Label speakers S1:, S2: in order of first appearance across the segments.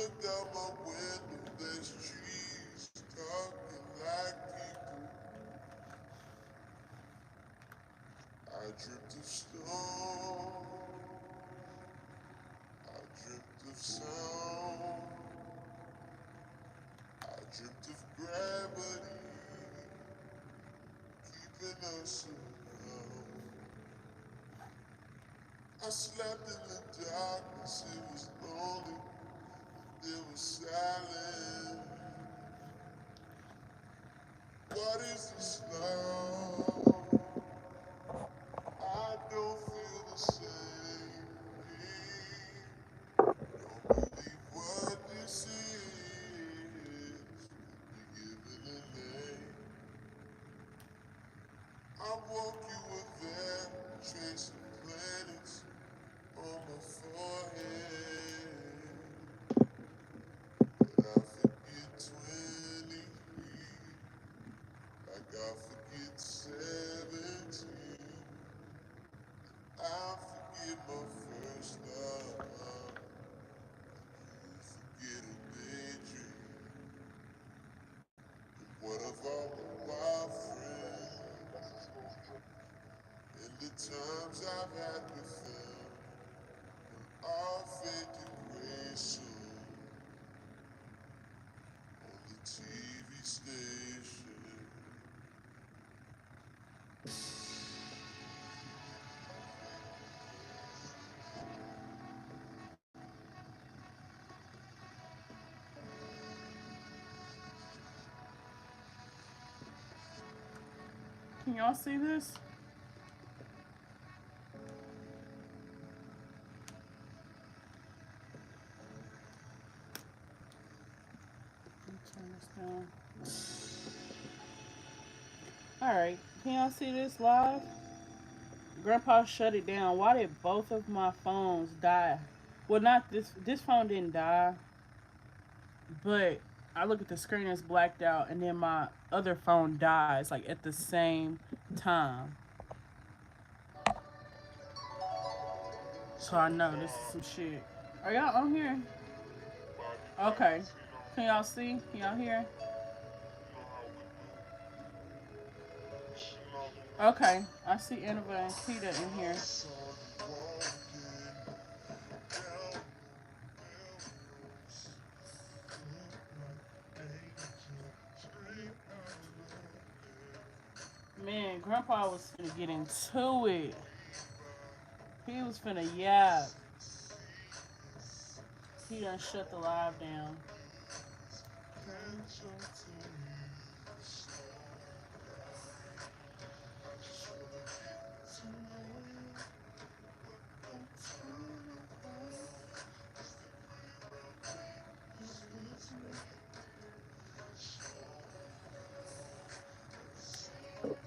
S1: look out my window, there's trees talking like people. I dreamt of storm, I dreamt of sound, I dreamt of gravity keeping us around. I slept in the darkness, it was lonely, it was silent. What is this love? I don't feel the same thing. Don't believe what this is. You're giving a name. I woke you up there, tracing planets on my forehead. But I forget 23, like I forget 17. I forget my first love. You forget a daydream. What of all my wild friends and the times I've had with them? All fade to gray soon on the TV station.
S2: Can y'all see this? Let me turn this down. Alright, can y'all see this live? Grandpa shut it down. Why did both of my phones die? Well, not this phone didn't die, but I look at the screen, it's blacked out, and then my other phone dies like at the same time. So I know this is some shit. Are y'all on here? Okay. Can y'all see? Can y'all hear? Okay. I see Annabelle and Kita in here. Man, Grandpa was finna get into it. He was finna yap. He done shut the live down.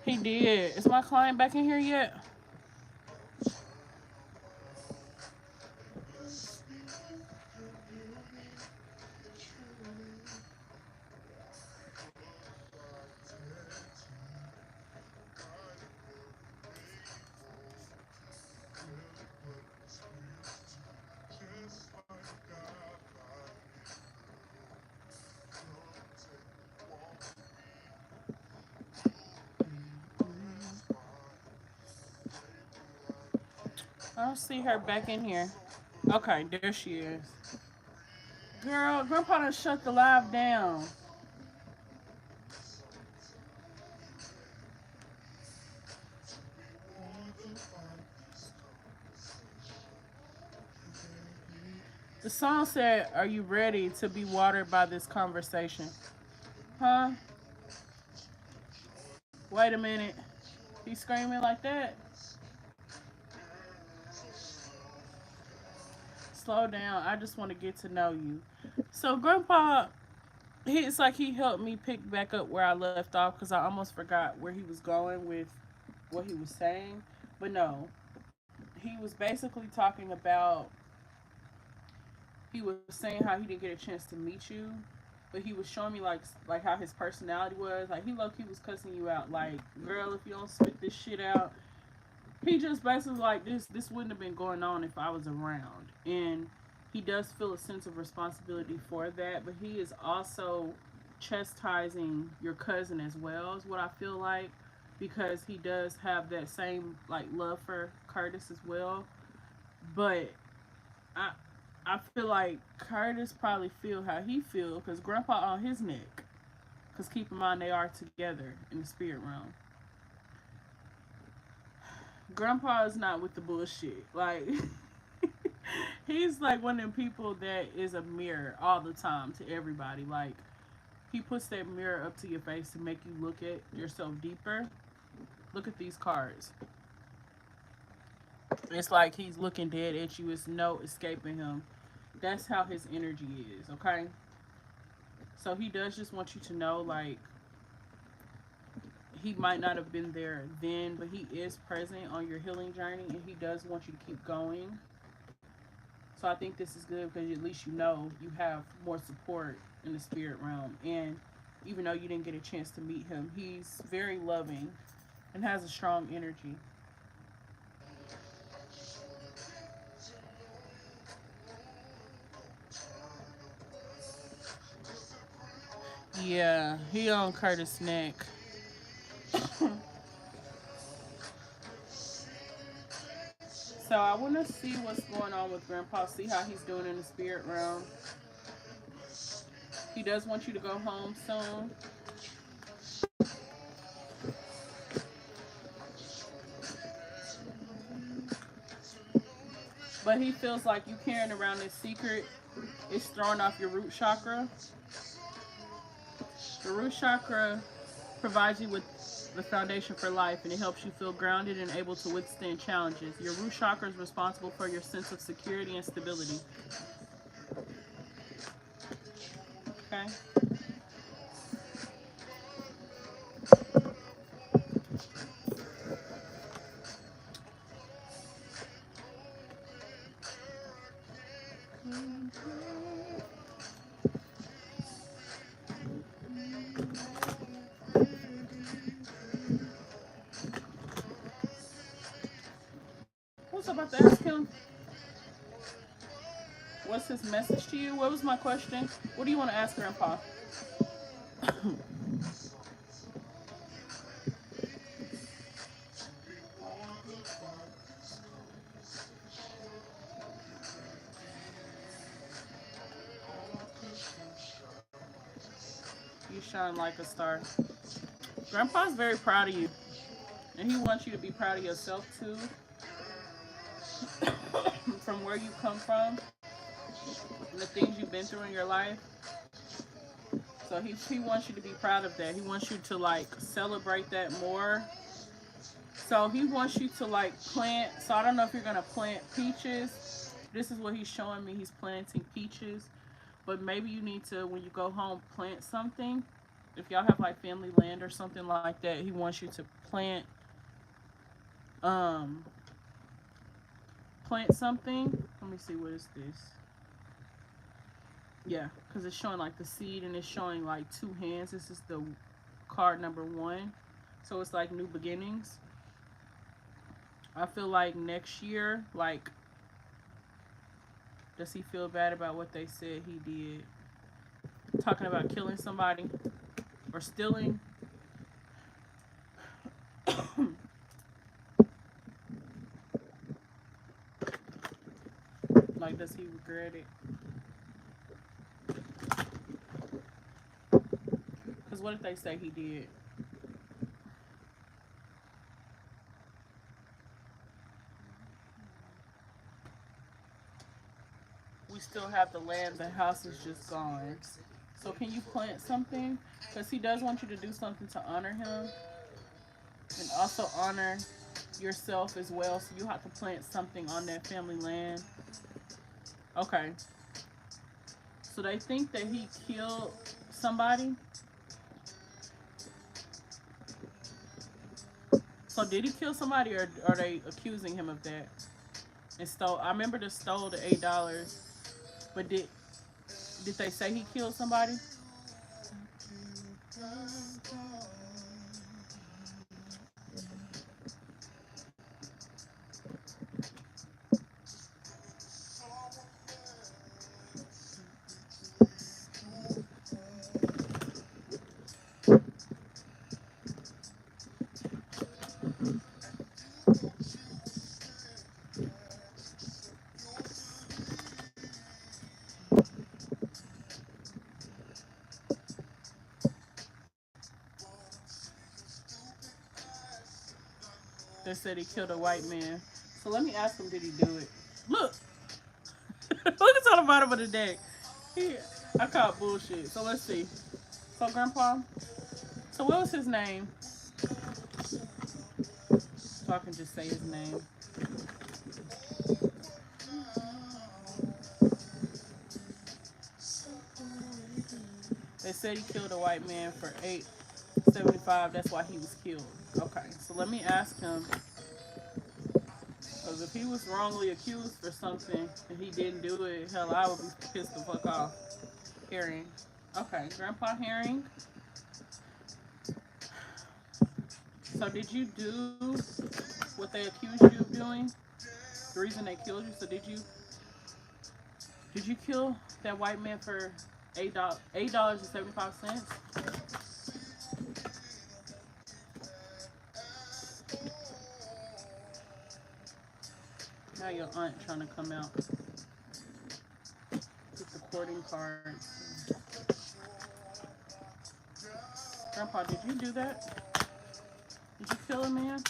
S2: He did. Is my client back in here yet? I don't see her back in here. Okay, there she is. Girl, Grandpa done shut the live down. The song said, "Are you ready to be watered by this conversation?" Huh? Wait a minute. He's screaming like that? Slow down. I just want to get to know you. So, Grandpa, it's like he helped me pick back up where I left off because I almost forgot where he was going with what he was saying. But no, he was basically talking about, he was saying how he didn't get a chance to meet you, but he was showing me like how his personality was. Like he low key was cussing you out. Like, girl, if you don't spit this shit out, he just basically like this. This wouldn't have been going on if I was around. And he does feel a sense of responsibility for that, but he is also chastising your cousin as well, is what I feel like, because he does have that same like love for Curtis as well. But I I feel like Curtis probably feel how he feel because Grandpa on his neck. Because keep in mind they are together in the spirit realm. Grandpa is not with the bullshit. Like he's like one of them people that is a mirror all the time to everybody. Like he puts that mirror up to your face to make you look at yourself deeper. Look at these cards. It's like he's looking dead at you. It's no escaping him. That's how his energy is, okay? So he does just want you to know, like, he might not have been there then, but he is present on your healing journey and he does want you to keep going. So I think this is good because at least you know you have more support in the spirit realm. And even though you didn't get a chance to meet him, he's very loving and has a strong energy. Yeah, he on Curtis' neck. So I want to see what's going on with Grandpa, see how he's doing in the spirit realm. He does want you to go home soon. But he feels like you carrying around this secret is throwing off your root chakra. The root chakra provides you with the foundation for life and it helps you feel grounded and able to withstand challenges. Your root chakra is responsible for your sense of security and stability. Okay? What's about to ask him? What's his message to you? What was my question? What do you want to ask Grandpa? You shine like a star. Grandpa's very proud of you. And he wants you to be proud of yourself too, from where you come from and the things you've been through in your life. So he wants you to be proud of that. He wants you to like celebrate that more. So he wants you to like plant. So I don't know if you're gonna plant peaches. This is what he's showing me. He's planting peaches. But maybe you need to, when you go home, plant something. If y'all have like family land or something like that, he wants you to um plant something. Let me see, what is this? Yeah, because it's showing like the seed and it's showing like two hands. This is the card number one. So it's like new beginnings. I feel like next year, like, does he feel bad about what they said he did? Talking about killing somebody or stealing. Like, does he regret it? Because what if they say he did? We still have the land, the house is just gone. So can you plant something? Because he does want you to do something to honor him and also honor yourself as well. So you have to plant something on that family land. Okay. So they think that he killed somebody. So did he kill somebody, or are they accusing him of that? And stole. I remember the stole the $8, but did they say he killed somebody? They said he killed a white man. So let me ask him, did he do it? Look, look at on the bottom of the deck. He, I caught bullshit. So let's see. So Grandpa, so what was his name? So I can just say his name. They said he killed a white man for 875. That's why he was killed. Okay, so let me ask him. Because if he was wrongly accused for something and he didn't do it, hell, I would be pissed the fuck off. Herring. Okay, Grandpa Herring. So did you do what they accused you of doing? The reason they killed you. So did you kill that white man for $8.75? Now your aunt trying to come out with the courting cards. Grandpa, did you do that? Did you kill a man?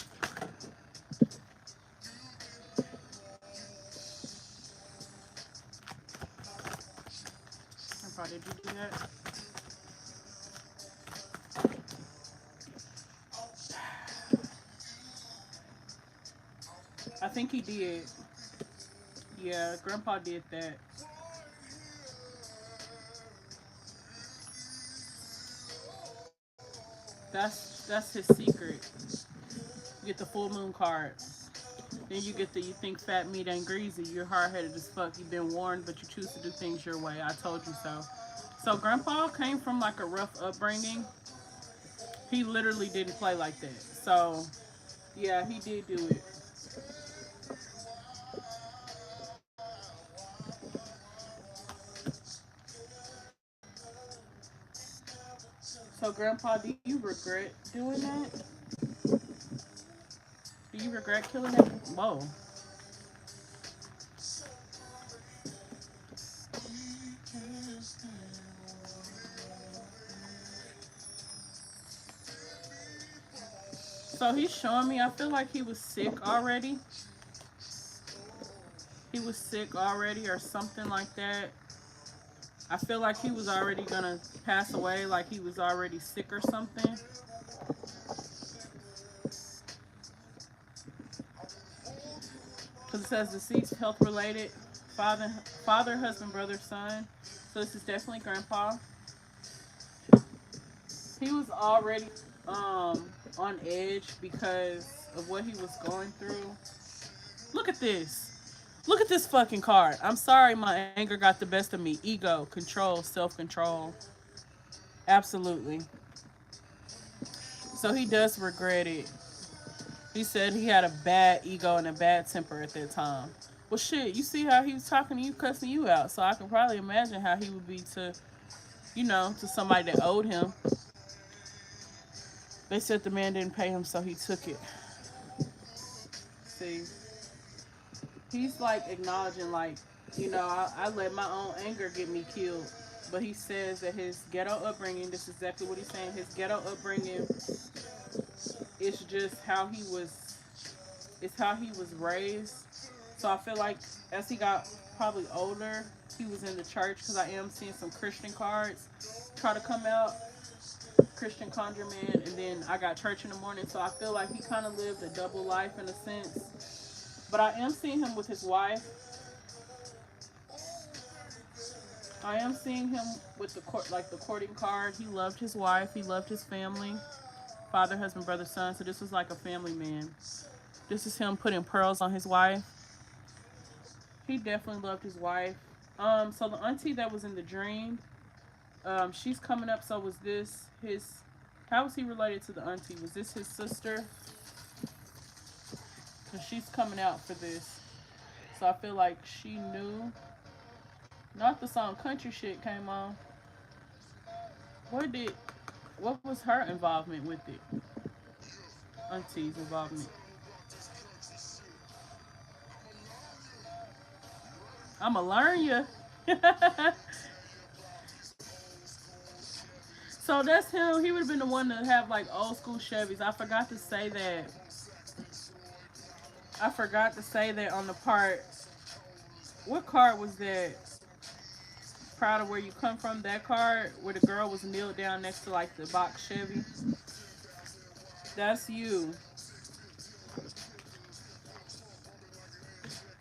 S2: Grandpa, did you do that? I think he did. Yeah, Grandpa did that. That's his secret. You get the full moon card. Then you get the you think fat meat ain't greasy. You're hard headed as fuck. You've been warned, but you choose to do things your way. I told you so. So Grandpa came from like a rough upbringing. He literally didn't play like that. So yeah, he did do it. So Grandpa, do you regret doing that? Do you regret killing that? Whoa. So he's showing me. I feel like he was sick already. He was sick already, or something like that. I feel like he was already gonna pass away, like he was already sick or something. Because it says deceased, health related, father, father, husband, brother, son. So this is definitely Grandpa. He was already on edge because of what he was going through. Look at this. Look at this fucking card. I'm sorry my anger got the best of me. Ego, control, self control. Absolutely. So he does regret it. He said he had a bad ego and a bad temper at that time. Well, shit, you see how he was talking to you, cussing you out. So I can probably imagine how he would be to, to somebody that owed him. They said the man didn't pay him, so he took it. See, he's like acknowledging, like, I let my own anger get me killed. But he says that his ghetto upbringing, this is exactly what he's saying, his ghetto upbringing is just how he was, it's how he was raised. So I feel like as he got probably older, he was in the church because I am seeing some Christian cards try to come out. Christian conjure man, and then I got church in the morning. So I feel like he kind of lived a double life in a sense. But I am seeing him with his wife. I am seeing him with the court, like the courting card. He loved his wife. He loved his family. Father, husband, brother, son. So this was like a family man. This is him putting pearls on his wife. He definitely loved his wife. So the auntie that was in the dream, she's coming up. So was this his? How was he related to the auntie? Was this his sister? Because she's coming out for this. So I feel like she knew. Not the song Country Shit came on. What did? What was her involvement with it? Auntie's involvement. I'ma learn you. So that's him. He would have been the one to have like old school Chevys. I forgot to say that I forgot to say that on the part. What card was that? Proud of where you come from. That card where the girl was kneeled down next to like the box Chevy. That's you.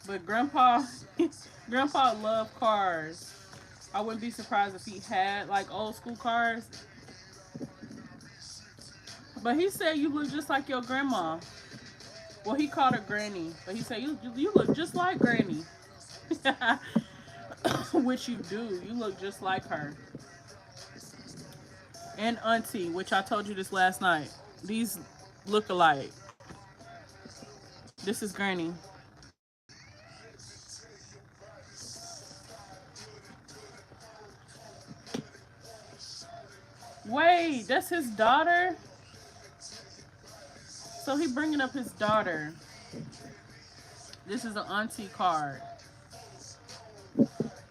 S2: But Grandpa, Grandpa loved cars. I wouldn't be surprised if he had like old school cars. But he said you look just like your grandma. Well, he called her Granny, but he said you look just like Granny, which you do. You look just like her and Auntie, which I told you this last night. These look alike. This is Granny. Wait, that's his daughter. So he bringing up his daughter. This is an Auntie card.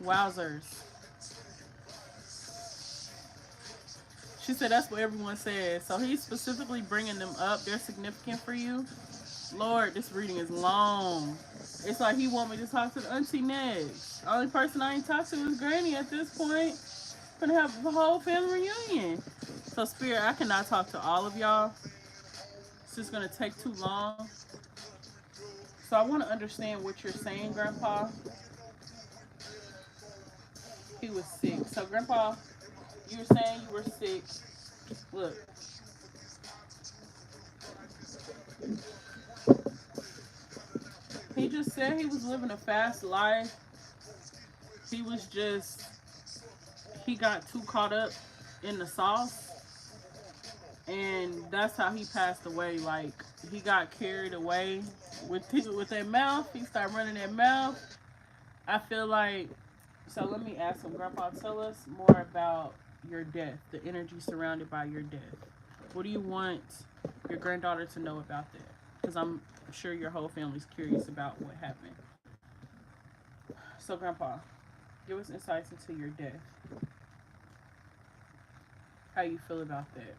S2: Wowzers. She said that's what everyone says. So he's specifically bringing them up. They're significant for you. Lord, this reading is long. It's like he want me to talk to the auntie next. The only person I ain't talked to is Granny at this point. Gonna have a whole family reunion. So Spirit, I cannot talk to all of y'all. It's just gonna take too long. So I want to understand what you're saying, Grandpa. He was sick. So Grandpa, you were saying you were sick. Look, he just said he was living a fast life. He was just, he got too caught up in the sauce. And that's how he passed away. Like, he got carried away with that mouth. He started running that mouth. I feel like, so let me ask him, Grandpa, tell us more about your death, the energy surrounded by your death. What do you want your granddaughter to know about that? Because I'm sure your whole family's curious about what happened. So, Grandpa, give us insights into your death. How you feel about that?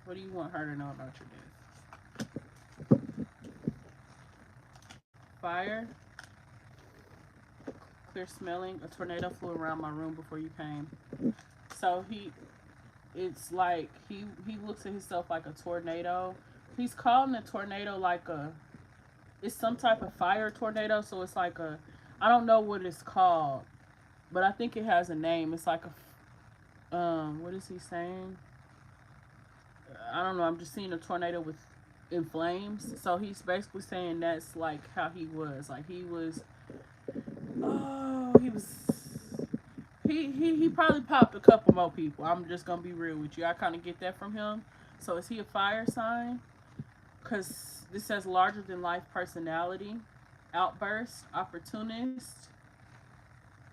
S2: What do you want her to know about your death? Fire, clear smelling. A tornado flew around my room before you came. So it's like he looks at himself like a tornado. He's calling a tornado like it's some type of fire tornado. So it's like I don't know what it's called, but I think it has a name. It's like what is he saying? I don't know. I'm just seeing a tornado with in flames. So he's basically saying that's like how he was. Like he was. Oh, he was. He probably popped a couple more people. I'm just gonna be real with you. I kind of get that from him. So is he a fire sign? Because this says larger than life personality, outburst, opportunist,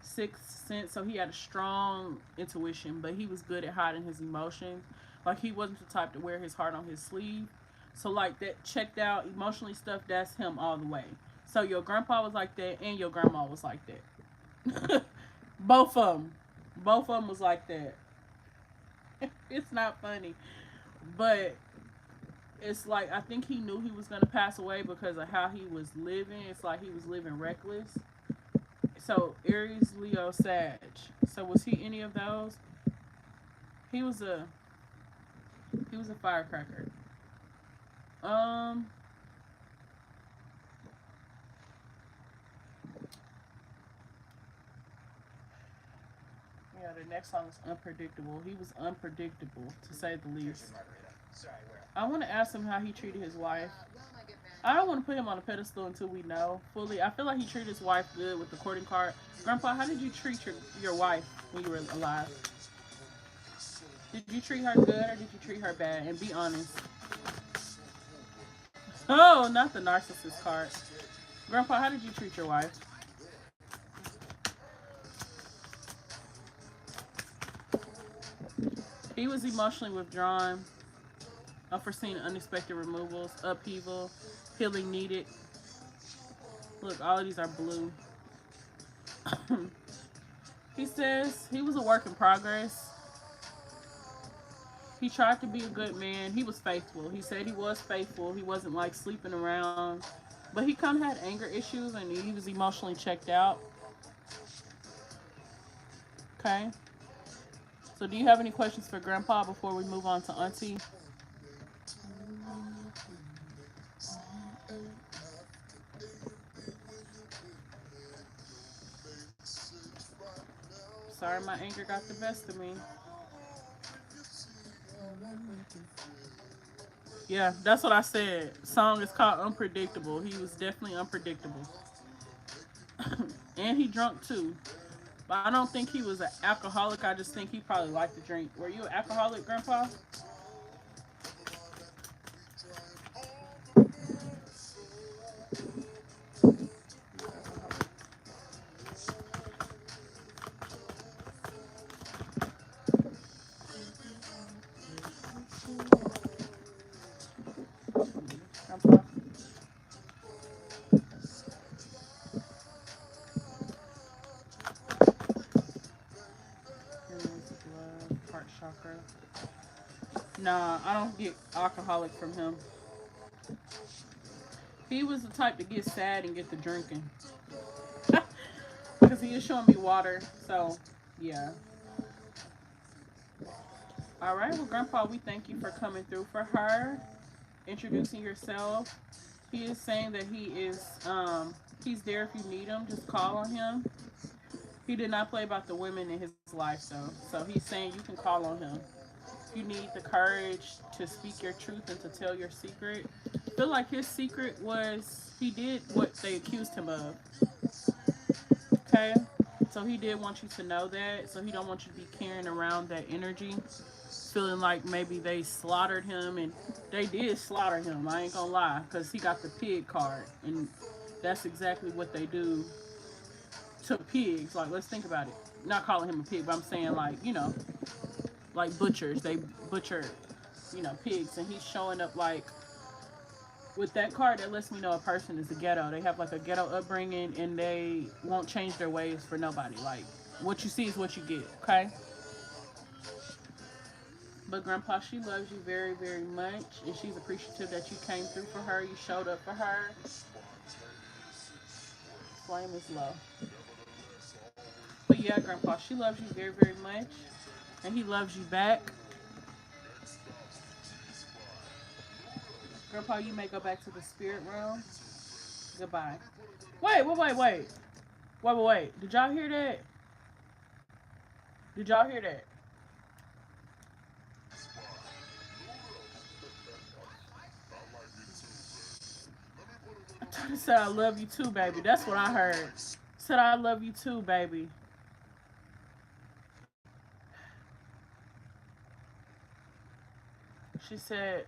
S2: sixth sense. So he had a strong intuition, but he was good at hiding his emotions. Like he wasn't the type to wear his heart on his sleeve. So like that checked out emotionally stuff, that's him all the way. So your grandpa was like that, and your grandma was like that. Both of them, both of them was like that. It's not funny, but it's like I think he knew he was gonna pass away because of how he was living. It's like he was living reckless. So Aries, Leo, Sag. So was he any of those? He was a he was a firecracker. Um, yeah, the next song is unpredictable. He was unpredictable to say the least. I want to ask him how he treated his wife. I don't want to put him on a pedestal until we know fully. I feel like he treated his wife good with the courting card. Grandpa, how did you treat your wife when you were alive? Did you treat her good or did you treat her bad? And be honest. Oh, not the narcissist card. Grandpa, how did you treat your wife? He was emotionally withdrawn, unforeseen, unexpected removals, upheaval, healing needed. Look, all of these are blue. He says he was a work in progress. He tried to be a good man. He was faithful. He said he was faithful. He wasn't like sleeping around. But he kind of had anger issues and he was emotionally checked out. Okay. So, do you have any questions for Grandpa before we move on to Auntie? Sorry, my anger got the best of me. Yeah, that's what I said. Song is called Unpredictable. He was definitely unpredictable. And he drunk too. But I don't think he was an alcoholic. I just think he probably liked to drink. Were you an alcoholic, Grandpa? Grandpa? Blood, heart chakra. Nah, I don't get alcoholic from him. He was the type to get sad and get to drinking. Because he is showing me water. So, yeah. All right. Well, Grandpa, we thank you for coming through for her, introducing yourself. He is saying that he's there if you need him. Just call on him. He did not play about the women in his life, so he's saying you can call on him. If you need the courage to speak your truth and to tell your secret. I feel like his secret was he did what they accused him of. Okay? So he did want you to know that. So he don't want you to be carrying around that energy, feeling like maybe they slaughtered him, and they did slaughter him. I ain't gonna lie, because he got the pig card, and that's exactly what they do to pigs. Like, let's think about it. Not calling him a pig, but I'm saying like like butchers. They butcher, pigs, and he's showing up like with that card that lets me know a person is a ghetto. They have like a ghetto upbringing and they won't change their ways for nobody. Like what you see is what you get, okay? But Grandpa, she loves you very, very much and she's appreciative that you came through for her. You showed up for her. Flame is low. But yeah, Grandpa, she loves you very, very much. And he loves you back. Grandpa, you may go back to the spirit realm. Goodbye. Wait. Wait. Did y'all hear that? Did y'all hear that? I said I love you too, baby. That's what I heard. Said I love you too, baby. She said,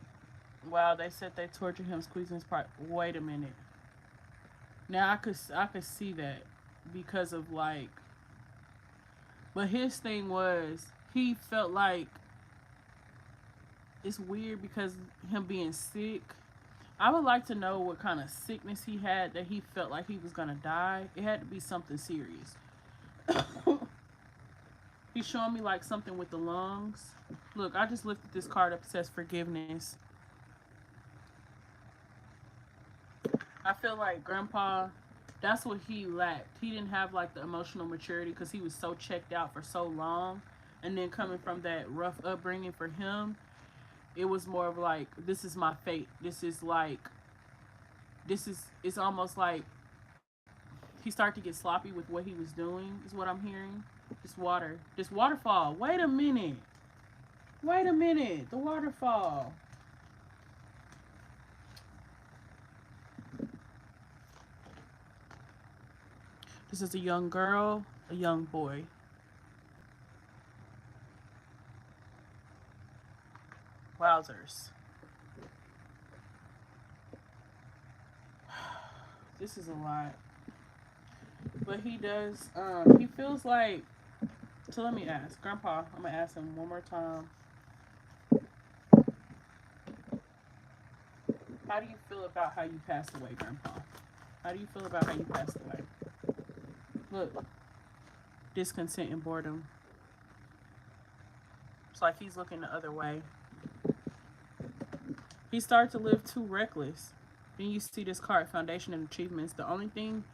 S2: "Wow, they said they tortured him, squeezing his part." Wait a minute. Now I could see that because of like, but his thing was he felt like it's weird because him being sick. I would like to know what kind of sickness he had that he felt like he was gonna die. It had to be something serious. He's showing me like something with the lungs. Look, I just lifted this card up. It says forgiveness. I feel like Grandpa, that's what he lacked. He didn't have like the emotional maturity because he was so checked out for so long. And then coming from that rough upbringing for him, it was more of like, this is my fate. It's almost like he started to get sloppy with what he was doing, is what I'm hearing. This waterfall. Wait a minute. The waterfall. This is a young girl, a young boy. Wowzers. This is a lot. But he does, he feels like, so let me ask. Grandpa, I'm going to ask him one more time. How do you feel about how you passed away, Grandpa? How do you feel about how you passed away? Look, discontent and boredom. It's like he's looking the other way. He started to live too reckless. Then you see this card, Foundation and Achievements. The only thing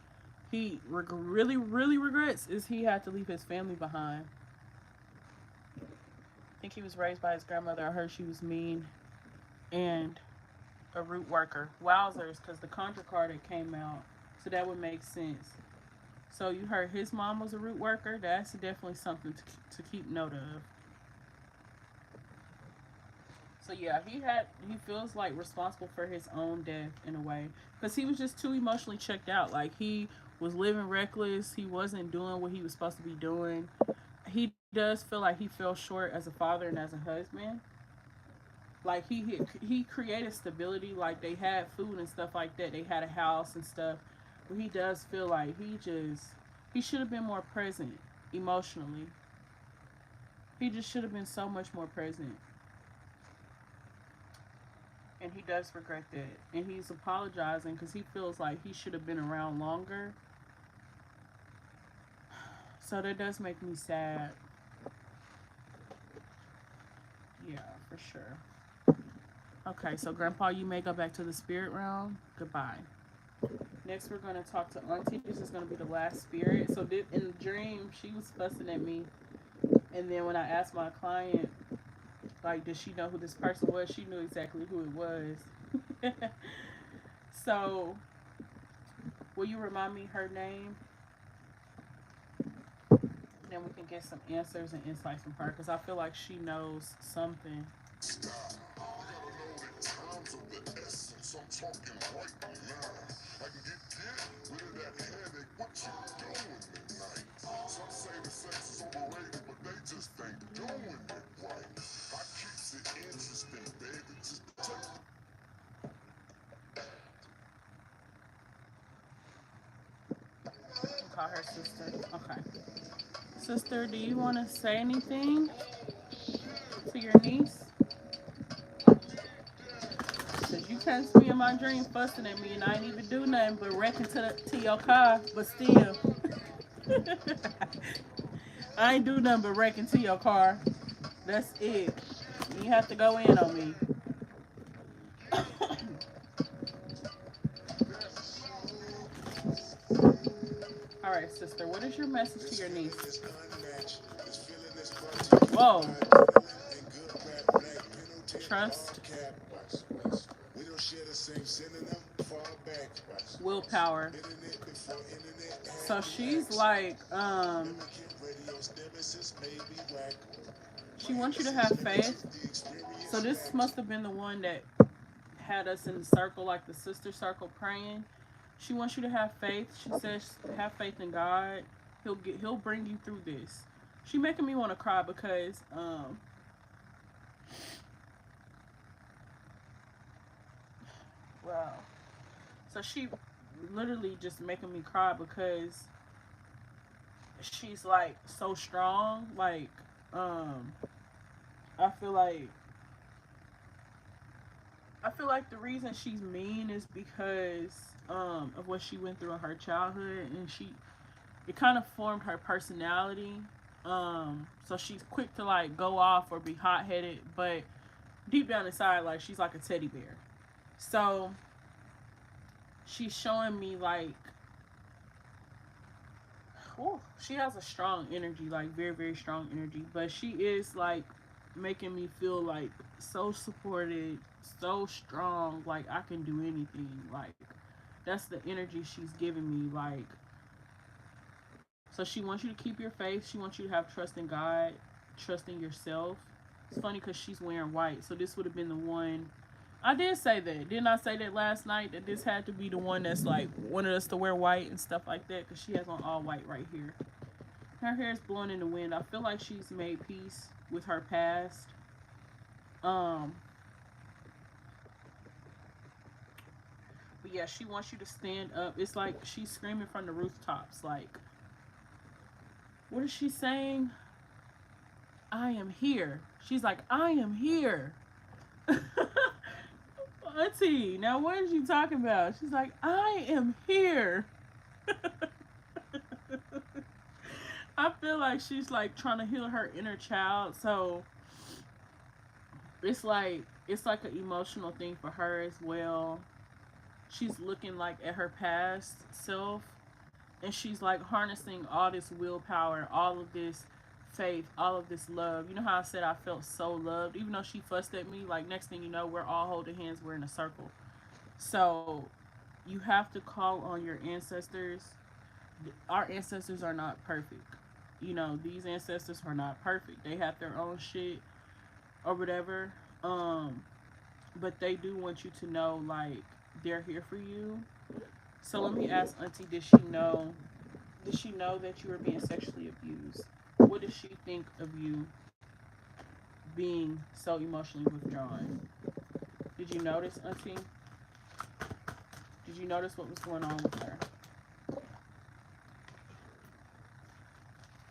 S2: he really, really regrets is he had to leave his family behind. I think he was raised by his grandmother. I heard she was mean and a root worker. Wowzers, because the Contra card that came out, so that would make sense. So you heard his mom was a root worker. That's definitely something to keep note of. So yeah, he feels like responsible for his own death in a way because he was just too emotionally checked out. Like he was living reckless. He wasn't doing what he was supposed to be doing. He does feel like he fell short as a father and as a husband. Like he created stability. Like they had food and stuff like that. They had a house and stuff. But he does feel like he should have been more present emotionally. He just should have been so much more present. And he does regret that. And he's apologizing because he feels like he should have been around longer. So that does make me sad. Yeah, for sure. Okay, so Grandpa, you may go back to the spirit realm. Goodbye. Next, we're going to talk to Auntie. This is going to be the last spirit. So in the dream, she was fussing at me. And then when I asked my client, like, did she know who this person was? She knew exactly who it was. So, will you remind me her name? Then we can get some answers and insights from her because I feel like she knows something.
S1: Stop. You gotta know that time's of the essence. I'm talking right now. I can get rid of that headache. What you doing tonight? Some say the sex is overrated, but they just ain't doing it right. I keeps it interesting, baby. Just take
S2: I'll call her sister. Okay. Sister, do you want to say anything to your niece? Cause you text me in my dream fussing at me and I ain't even do nothing but wrecking to your car, but still. I ain't do nothing but wrecking to your car. That's it. You have to go in on me. All right, sister. What is your message to
S1: this
S2: your
S1: feeling
S2: niece?
S1: is unmatched. This feeling is
S2: Whoa.
S1: particular. And good rap black penalty all
S2: Trust,
S1: cap. We don't share the same synonym far back.
S2: willpower.
S1: Internet before internet
S2: So
S1: had
S2: she's
S1: relax.
S2: like,
S1: Mimicking radio nemesis made me whack.
S2: she
S1: My
S2: wants you to
S1: innocence
S2: have
S1: matches
S2: faith.
S1: the
S2: So
S1: experience
S2: this
S1: lacked.
S2: must have been the one that had us in the circle, like the sister circle, praying. She wants you to have faith. She says, have faith in God. He'll bring you through this. She making me want to cry because wow. So she literally just making me cry because she's like so strong. Like um I feel like the reason she's mean is because of what she went through in her childhood, and it kind of formed her personality. So she's quick to like go off or be hot headed, but deep down inside, like she's like a teddy bear. So she's showing me like, oh, she has a strong energy, like very very strong energy. But she is like making me feel like so supported, so strong. Like I can do anything. Like that's the energy she's giving me. Like so, she wants you to keep your faith. She wants you to have trust in God, trust in yourself. It's funny because she's wearing white, so this would have been the one. I did say that. Didn't I say that last night that this had to be the one that's like wanted us to wear white and stuff like that? Because she has on all white right here. Her hair is blowing in the wind. I feel like she's made peace with her past. Um, but yeah, she wants you to stand up. It's like she's screaming from the rooftops. Like, what is she saying? I am here. She's like, I am here. Auntie, now what is she talking about? She's like, I am here. I feel like she's like trying to heal her inner child. So it's like an emotional thing for her as well. She's looking like at her past self, and she's like harnessing all this willpower, all of this faith, all of this love. You know how I said I felt so loved, even though she fussed at me. Like next thing you know, we're all holding hands, we're in a circle. So you have to call on your ancestors. Our ancestors are not perfect. You know, these ancestors are not perfect. They have their own shit or whatever. Um, but they do want you to know like they're here for you. So let me ask Auntie, did she know that you were being sexually abused? What does she think of you being so emotionally withdrawn? Did you notice, Auntie? Did you notice what was going on with her?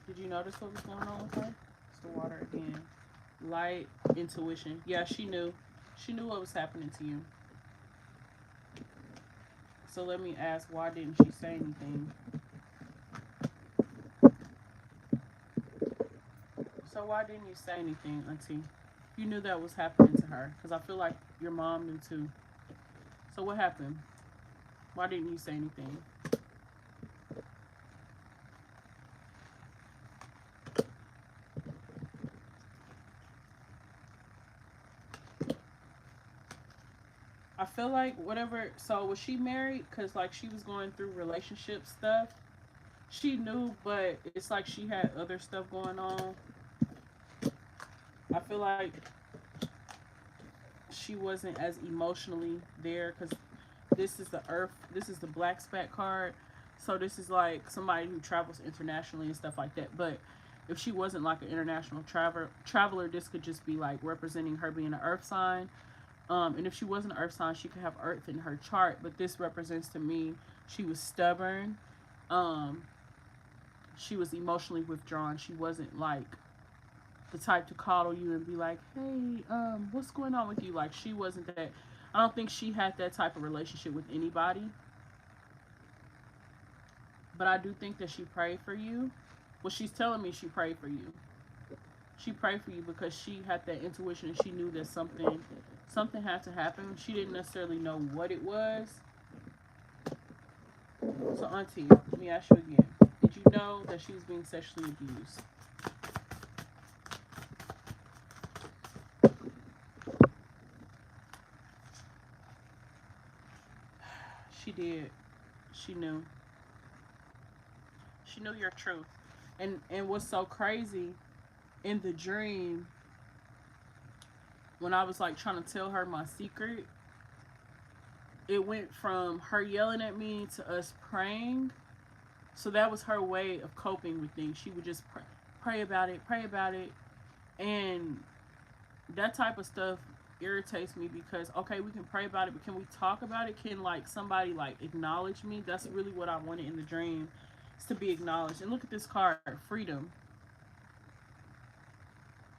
S2: Did you notice what was going on with her? It's the water again. Light, intuition. Yeah, she knew. She knew what was happening to you. So let me ask, why didn't she say anything? So why didn't you say anything, Auntie? You knew that was happening to her, because I feel like your mom knew too. So what happened? Why didn't you say anything? I feel like whatever. So was she married? Cause like she was going through relationship stuff. She knew, but it's like she had other stuff going on. I feel like she wasn't as emotionally there. Cause this is the Earth. This is the Black Spat card. So this is like somebody who travels internationally and stuff like that. But if she wasn't like an international traveler, this could just be like representing her being an Earth sign. And if she wasn't an earth sign, she could have earth in her chart. But this represents to me she was stubborn. Um, she was emotionally withdrawn. She wasn't like the type to coddle you and be like, "Hey, what's going on with you?" Like she wasn't that. I don't think she had that type of relationship with anybody. But I do think that she prayed for you. Well, she's telling me she prayed for you. She prayed for you because she had that intuition and she knew that something had to happen. She didn't necessarily know what it was. So, Auntie, let me ask you again. Did you know that she was being sexually abused? She did. She knew. She knew your truth. And what's so crazy in the dream when I was like trying to tell her my secret, it went from her yelling at me to us praying. So that was her way of coping with things. She would just pray about it, and that type of stuff irritates me because okay, we can pray about it, but can we talk about it? Can like somebody like acknowledge me? That's really what I wanted in the dream, is to be acknowledged. And look at this card, freedom.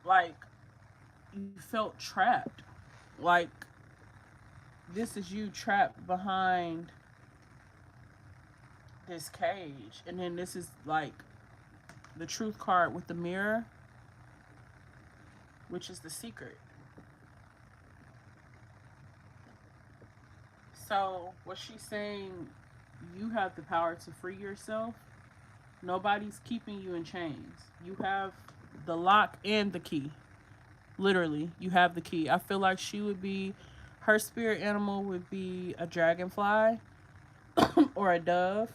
S2: Like you felt trapped. Like this is you trapped behind this cage, and then this is like the truth card with the mirror, which is the secret. So what she's saying, you have the power to free yourself. Nobody's keeping you in chains. You have the lock and the key. Literally, you have the key. I feel like she would be, her spirit animal would be a dragonfly or a dove.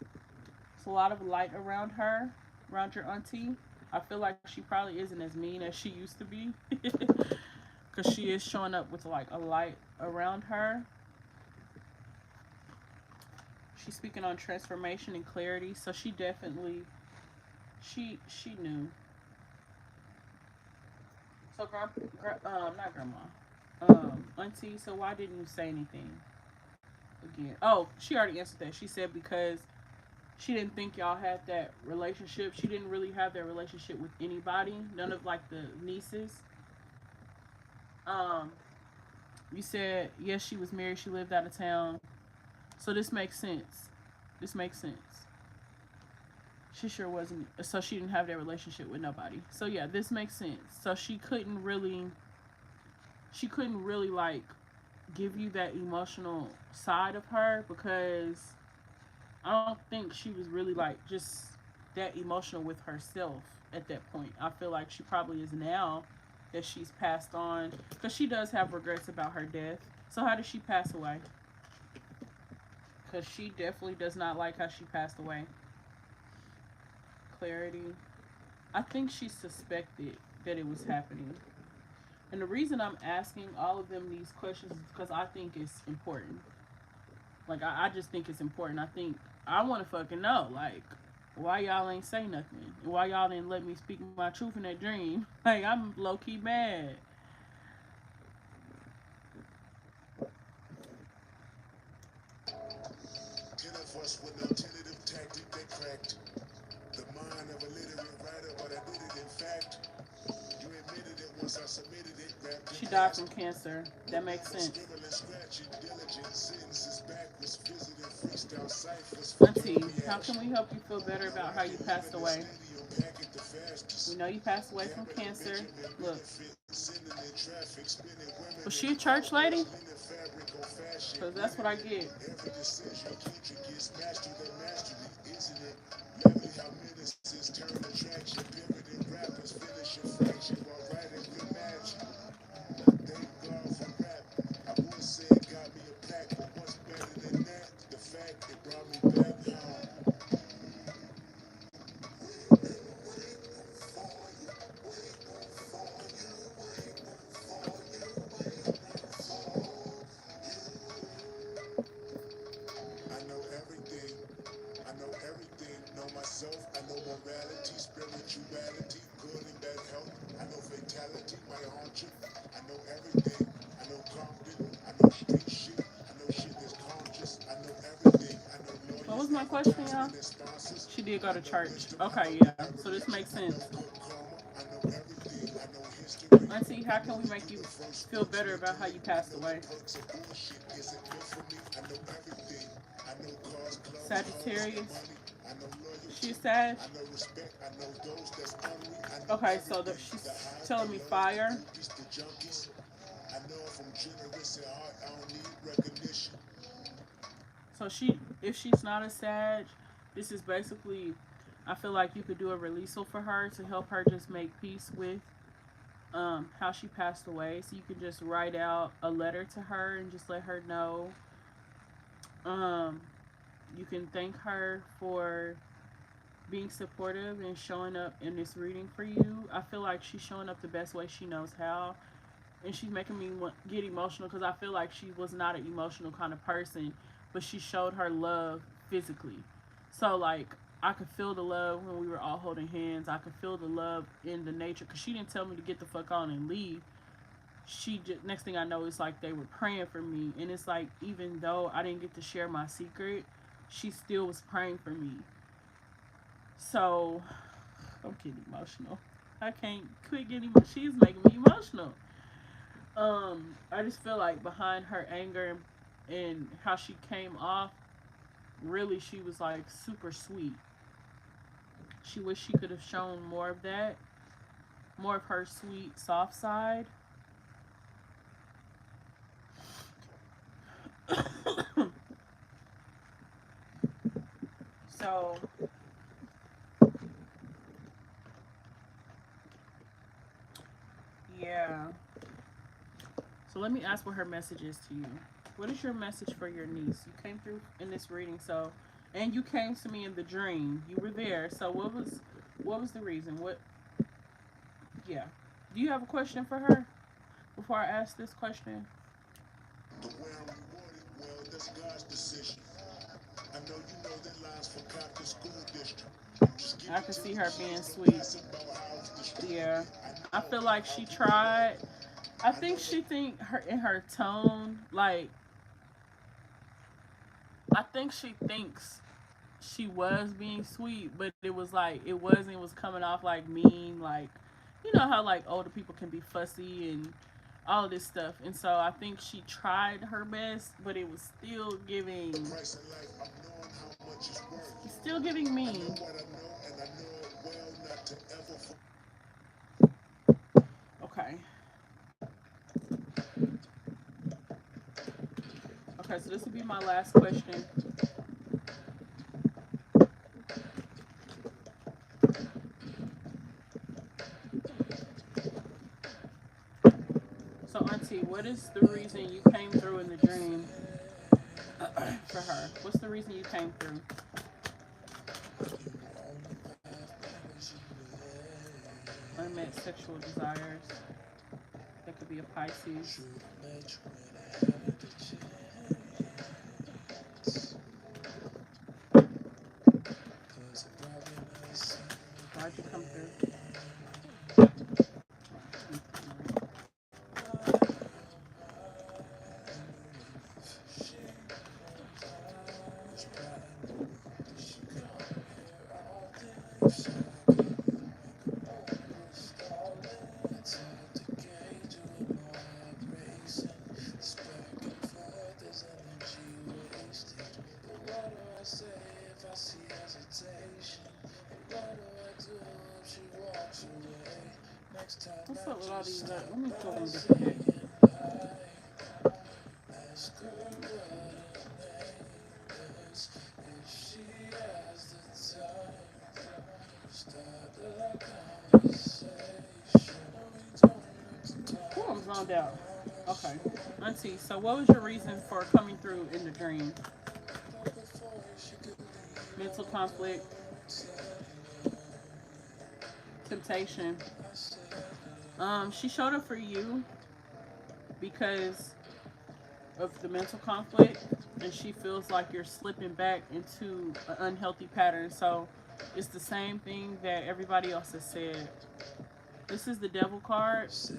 S2: There's a lot of light around her, around your auntie. I feel like she probably isn't as mean as she used to be. Because she is showing up with like a light around her. She's speaking on transformation and clarity, so she definitely she knew. So not grandma, auntie. So why didn't you say anything again? Oh, she already answered that. She said because she didn't think y'all had that relationship. She didn't really have that relationship with anybody. None of like the nieces. Um, you said yes, she was married. She lived out of town. So this makes sense. This makes sense. She sure wasn't. So she didn't have that relationship with nobody. So yeah, this makes sense. So she couldn't really. she couldn't really like give you that emotional side of her because I don't think she was really like just that emotional with herself at that point. I feel like she probably is now that she's passed on because she does have regrets about her death. So how did she pass away? Because she definitely does not like how she passed away. Clarity. I think she suspected that it was happening. And the reason I'm asking all of them these questions is because I think it's important. Like I just think it's important. I think I want to fucking know. Like why y'all ain't say nothing? Why y'all didn't let me speak my truth in that dream? Like I'm low key mad.
S1: Ten of us with no tentative tactic that cracked the mind of a literate writer, but I did it in fact. You admitted it once I submitted it, grabbed
S2: She
S1: your
S2: died from
S1: past.
S2: cancer.
S1: No
S2: That makes
S1: longer
S2: sense.
S1: scribbling, scratching, diligent sentences backwards, visiting freestyle ciphers for your
S2: Auntie, how can
S1: reaction.
S2: we help you feel better
S1: Now
S2: about
S1: I
S2: how you
S1: can live
S2: passed
S1: in the
S2: away?
S1: stadium, pack it the
S2: We
S1: fastest.
S2: know you passed away from
S1: Cabinet
S2: cancer.
S1: Benjamin
S2: Look,
S1: benefit, sending in traffic, spinning women
S2: was
S1: in
S2: she a church
S1: carwash,
S2: lady?
S1: linen fabric on fashion,
S2: Because that's what I
S1: internet.
S2: get.
S1: Every decision, Kendrick gets mastery, that mastery, isn't it? Lovely how menaces turn attraction, pivoting rappers, finishing fraction while writing good magic. Thank God for rap. I would say it got me a plaque, but what's better than that? The fact it brought me back home. I know everything. I know everything. Know myself. I know morality, spirituality, good and bad health. I know fatality might haunt you. I know everything. I know Compton. I know street shit. I know shit that's conscious. I know everything. I know
S2: What
S1: lawyers,
S2: was my question, y'all?
S1: advertisement, and sponsors.
S2: She did go
S1: I
S2: to
S1: know
S2: church.
S1: wisdom. I
S2: Okay,
S1: know
S2: yeah. So this
S1: heritage.
S2: makes
S1: I know
S2: sense.
S1: good karma. I know everything. I know history.
S2: Auntie,
S1: I
S2: how
S1: know
S2: can we
S1: you
S2: make
S1: do
S2: you
S1: the first
S2: feel
S1: works
S2: better about how
S1: mentally.
S2: you
S1: I
S2: passed
S1: know the
S2: away?
S1: perks of bullshit isn't good for me. I know everything. I know cars, clothes, hoes, and
S2: Sagittarius.
S1: money. I know
S2: She's
S1: loyalty.
S2: Sag.
S1: I know respect. I know those that's hungry. I know
S2: Okay, so
S1: everything.
S2: she's
S1: The highs, the
S2: telling me
S1: lows, the
S2: fire.
S1: groupies, the junkies. I know if I'm generous at heart, I don't need recognition.
S2: So if she's not a Sag, this is basically, I feel like you could do a releasal for her to help her just make peace with how she passed away. So you can just write out a letter to her and just let her know. Um, you can thank her for being supportive and showing up in this reading for you. I feel like she's showing up the best way she knows how. And she's making me get emotional because I feel like she was not an emotional kind of person, but she showed her love physically. So, like, I could feel the love when we were all holding hands. I could feel the love in the nature because she didn't tell me to get the fuck on and leave. She just, next thing I know, it's like they were praying for me. And it's like, even though I didn't get to share my secret, she still was praying for me. So, I'm getting emotional. I can't quit getting. She's making me emotional. I just feel like behind her anger and how she came off, really, she was like super sweet. She wished she could have shown more of that, more of her sweet, soft side. So, yeah. So let me ask what her message is to you. What is your message for your niece? You came through in this reading, so, and you came to me in the dream. You were there. So what was the reason? What? Yeah. Do you have a question for her before I ask this question?
S1: The way I'm rewarded, well, that's God's decision. I know you know that line's from Compton School District. Just give
S2: I
S1: it
S2: can
S1: to
S2: see
S1: the
S2: her being
S1: kids, don't
S2: sweet.
S1: pass about how I was
S2: Yeah.
S1: distributed. I
S2: I
S1: know
S2: feel like
S1: how
S2: she
S1: people
S2: tried.
S1: love.
S2: I
S1: I know
S2: think
S1: the
S2: she think her in her tone, like I think she thinks she was being sweet, but it was like it wasn't. It was coming off like mean, like you know how like older people can be fussy and all of this stuff. And so I think she tried her best, but it was still giving,
S1: price of life. I'm knowing how much it's worth.
S2: still giving
S1: I know
S2: mean.
S1: what I know, and I know it well not to ever.
S2: Okay. Okay, so this will be my last question. So, Auntie, what is the reason you came through in the dream for her? What's the reason you came through? Unmet sexual desires. That could be a Pisces. Why'd you come through? What's up with all these? Let me pull them a different deck. Oh, I'm zoned out. Okay. Auntie, so what was your reason for coming through in the dream? Mental conflict, temptation. She showed up for you because of the mental conflict, and she feels like you're slipping back into an unhealthy pattern. So it's the same thing that everybody else has said. This is the devil card. So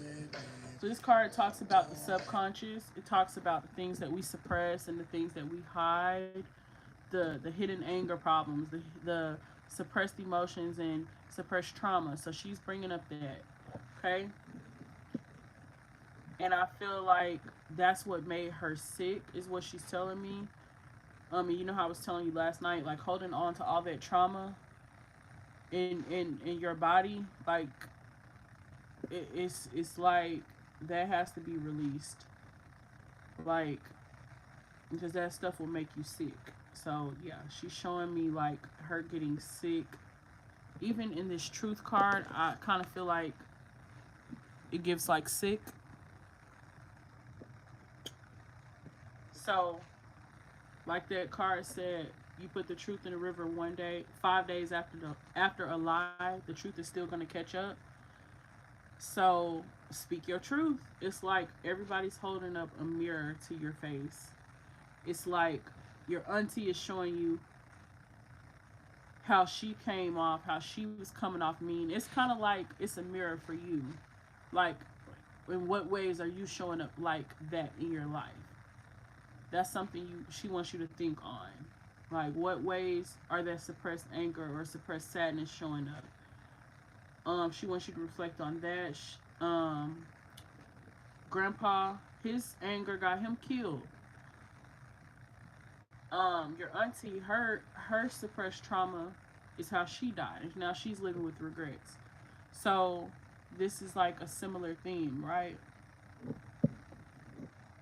S2: this card talks about the subconscious. It talks about the things that we suppress and the things that we hide, the hidden anger problems, the suppressed emotions and suppressed trauma. So she's bringing up that, okay? And I feel like that's what made her sick, is what she's telling me. And you know how I was telling you last night, like holding on to all that trauma in your body, like it's like that has to be released, like because that stuff will make you sick. So yeah, she's showing me like her getting sick. Even in this truth card, I kind of feel like it gives like sick. So like that card said, you put the truth in the river one day, 5 days after a lie, the truth is still gonna catch up. So speak your truth. It's like everybody's holding up a mirror to your face. It's like your auntie is showing you how she came off, how she was coming off mean. It's kind of like it's a mirror for you. Like, in what ways are you showing up like that in your life? That's something she wants you to think on. Like, what ways are that suppressed anger or suppressed sadness showing up? She wants you to reflect on that. Grandpa, his anger got him killed. Your auntie, her suppressed trauma is how she died, and now she's living with regrets. So this is like a similar theme, right?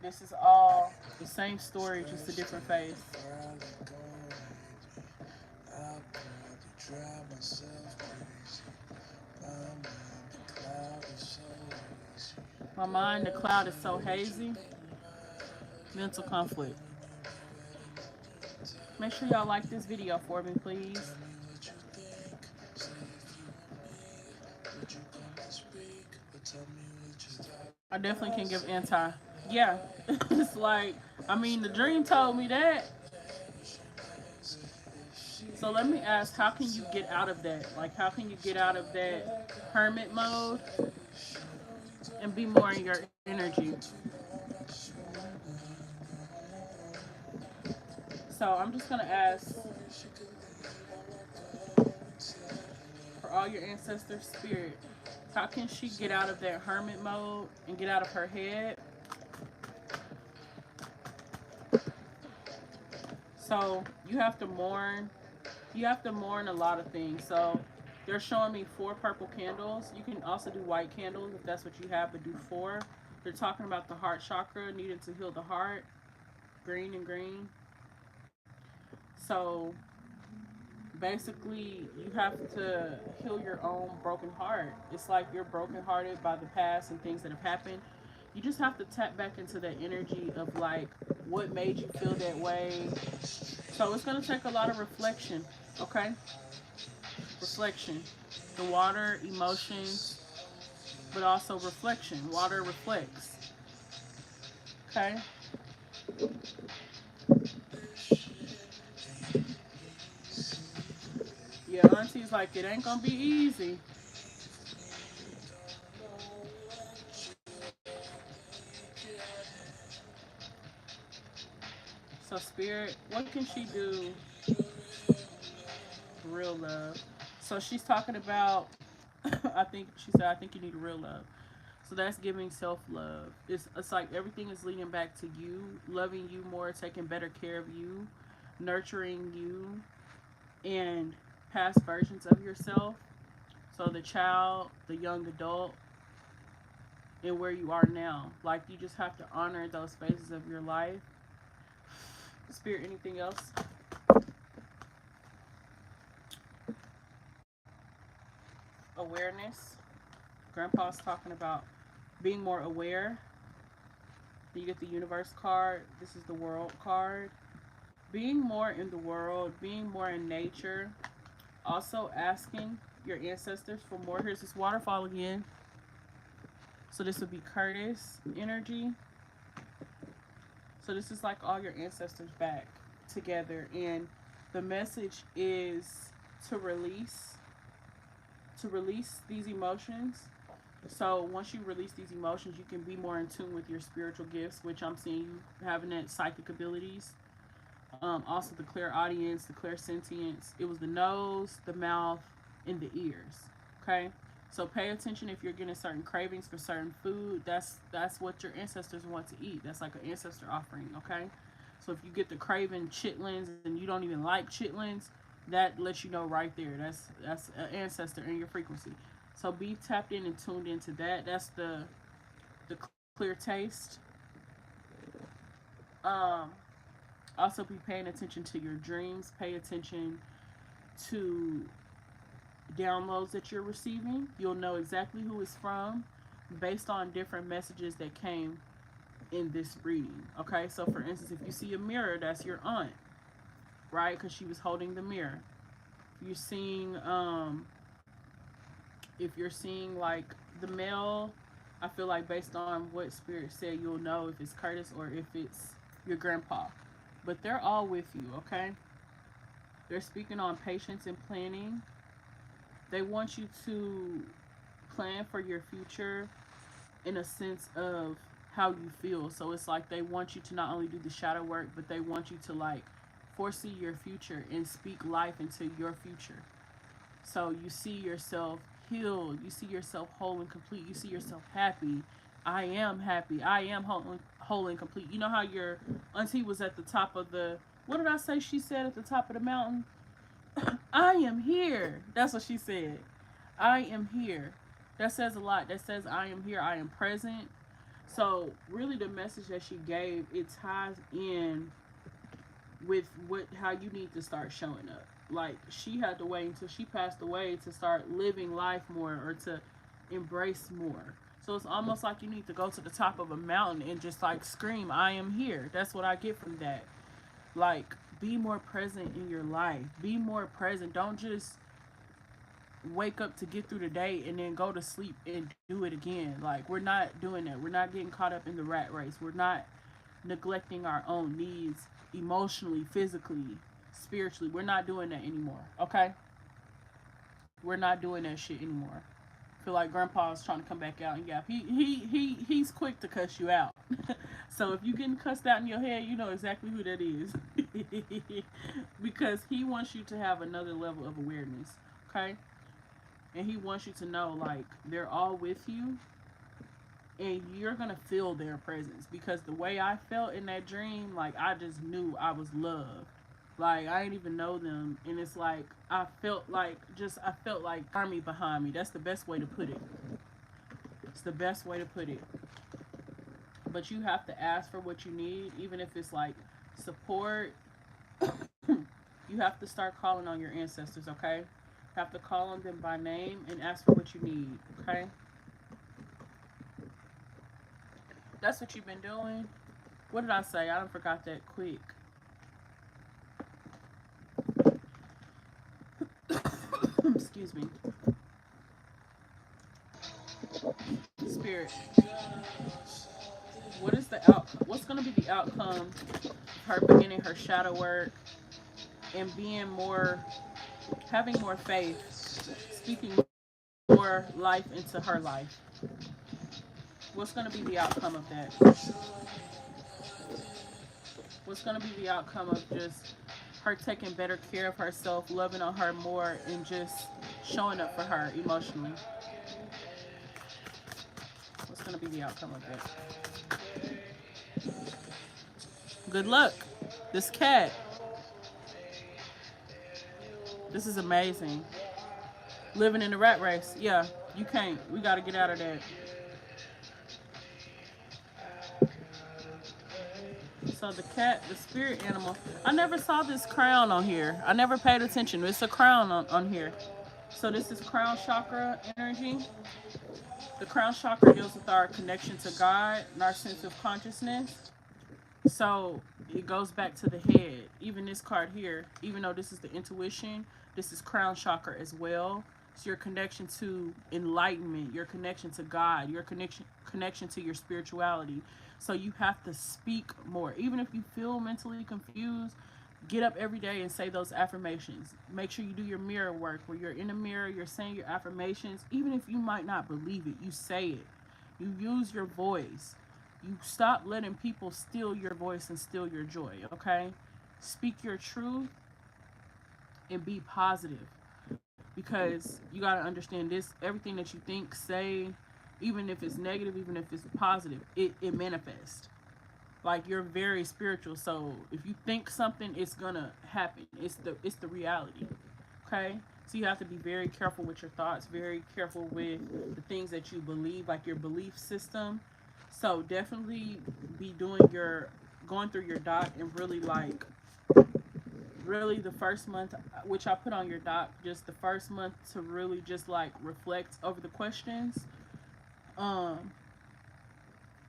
S2: This is all the same story, just a different face. My mind, the cloud is so hazy. Mental conflict. Make sure y'all like this video for me, please. I definitely can give anti. Yeah, it's like, I mean, the dream told me that. So let me ask, how can you get out of that? Like, how can you get out of that hermit mode and be more in your energy? So I'm just gonna ask for all your ancestor spirit, how can she get out of that hermit mode and get out of her head? So you have to mourn. You have to mourn a lot of things. So they're showing me 4 purple candles. You can also do white candles if that's what you have, but do 4. They're talking about the heart chakra needed to heal the heart. green and green. So basically, you have to heal your own broken heart. It's like you're brokenhearted by the past and things that have happened. You just have to tap back into that energy of like what made you feel that way. So it's going to take a lot of reflection, okay? Reflection. The water, emotions, but also reflection. Water reflects, okay? Yeah, auntie's like, it ain't going to be easy. So, Spirit, what can she do for real love? So, she's talking about, I think, she said, I think you need real love. So, that's giving self love. It's like everything is leading back to you, loving you more, taking better care of you, nurturing you, and past versions of yourself. So, the child, the young adult, and where you are now. Like, you just have to honor those phases of your life. Spirit, anything else? Awareness. Grandpa's talking about being more aware. Then you get the universe card. This is the world card. Being more in the world, being more in nature. Also asking your ancestors for more. Here's this waterfall again. So this would be Curtis energy. So this is like all your ancestors back together. And the message is to release these emotions. So once you release these emotions, you can be more in tune with your spiritual gifts, which I'm seeing you having that psychic abilities. Also the clear audience, the clear sentience. It was the nose, the mouth, and the ears. Okay. So pay attention if you're getting certain cravings for certain food. That's what your ancestors want to eat. That's like an ancestor offering. Okay. So if you get the craving chitlins and you don't even like chitlins, that lets you know right there. That's an ancestor in your frequency. So be tapped in and tuned into that. That's the clear taste. Um, Also be paying attention to your dreams. Pay attention to downloads that you're receiving. You'll know exactly who it's from based on different messages that came in this reading. Okay, so for instance, if you see a mirror, that's your aunt, right? Because she was holding the mirror. If you're seeing, if you're seeing like the male, I feel like based on what spirit said, you'll know if it's Curtis or if it's your grandpa. But they're all with you, okay? They're speaking on patience and planning. They want you to plan for your future in a sense of how you feel. So it's like they want you to not only do the shadow work, but they want you to like foresee your future and speak life into your future. So you see yourself healed, you see yourself whole and complete, you see yourself happy. I am happy. I am whole and complete. You know how your auntie was at the top of the, what did I say she said at the top of the mountain? I am here. That's what she said. I am here. That says a lot. That says I am here. I am present. So really the message that she gave, it ties in with what how you need to start showing up. Like she had to wait until she passed away to start living life more or to embrace more. So it's almost like you need to go to the top of a mountain and just like scream, I am here. That's what I get from that. Like be more present in your life. Be more present. Don't just wake up to get through the day and then go to sleep and do it again. Like we're not doing that. We're not getting caught up in the rat race. We're not neglecting our own needs emotionally, physically, spiritually. We're not doing that anymore. Okay? We're not doing that shit anymore. I feel like grandpa's trying to come back out and yap. He's quick to cuss you out. So if you getting cussed out in your head, you know exactly who that is. Because he wants you to have another level of awareness. Okay? And he wants you to know like they're all with you and you're gonna feel their presence because the way I felt in that dream, like I just knew I was loved. Like I didn't even know them, and it's like I felt like army behind me. That's the best way to put it. It's the best way to put it. But you have to ask for what you need, even if it's like support, you have to start calling on your ancestors, okay? You have to call on them by name and ask for what you need, okay? That's what you've been doing. What did I say? I don't forgot that quick. Excuse me. Spirit. What is the out? What's going to be the outcome of her beginning her shadow work and being more, having more faith, speaking more life into her life? What's going to be the outcome of that? What's going to be the outcome of just her taking better care of herself, loving on her more, and just showing up for her emotionally? What's going to be the outcome of that? Good luck. This cat. This is amazing. Living in the rat race. Yeah, you can't. We got to get out of that. So the cat, the spirit animal. I never saw this crown on here. I never paid attention. It's a crown on here. So this is crown chakra energy. The crown chakra deals with our connection to God and our sense of consciousness. So it goes back to the head. Even this card here, even though this is the intuition, this is crown chakra as well. So your connection to enlightenment, your connection to God, your connection to your spirituality. So you have to speak more. Even if you feel mentally confused, get up every day and say those affirmations. Make sure you do your mirror work where you're in the mirror, you're saying your affirmations. Even if you might not believe it, you say it. You use your voice. You stop letting people steal your voice and steal your joy, okay? Speak your truth and be positive because you got to understand this everything that you think, say, even if it's negative, even if it's positive, it manifests. Like you're very spiritual, so if you think something, it's gonna happen. It's the reality. Okay? So you have to be very careful with your thoughts, very careful with the things that you believe, like your belief system. So definitely be doing your going through your doc and really like really the first month, which I put on your doc, just the first month to really just like reflect over the questions. Um,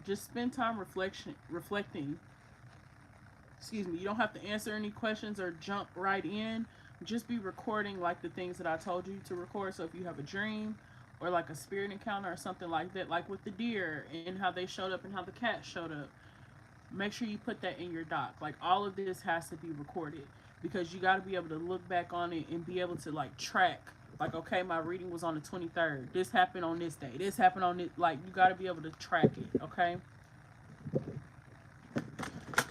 S2: just spend time reflecting. Excuse me. You don't have to answer any questions or jump right in. Just be recording like the things that I told you to record. So if you have a dream or like a spirit encounter or something like that, like with the deer and how they showed up and how the cat showed up, make sure you put that in your doc. Like all of this has to be recorded because you got to be able to look back on it and be able to like track. Like, okay, my reading was on the 23rd. This happened on this day. This happened on this. Like, you got to be able to track it, okay?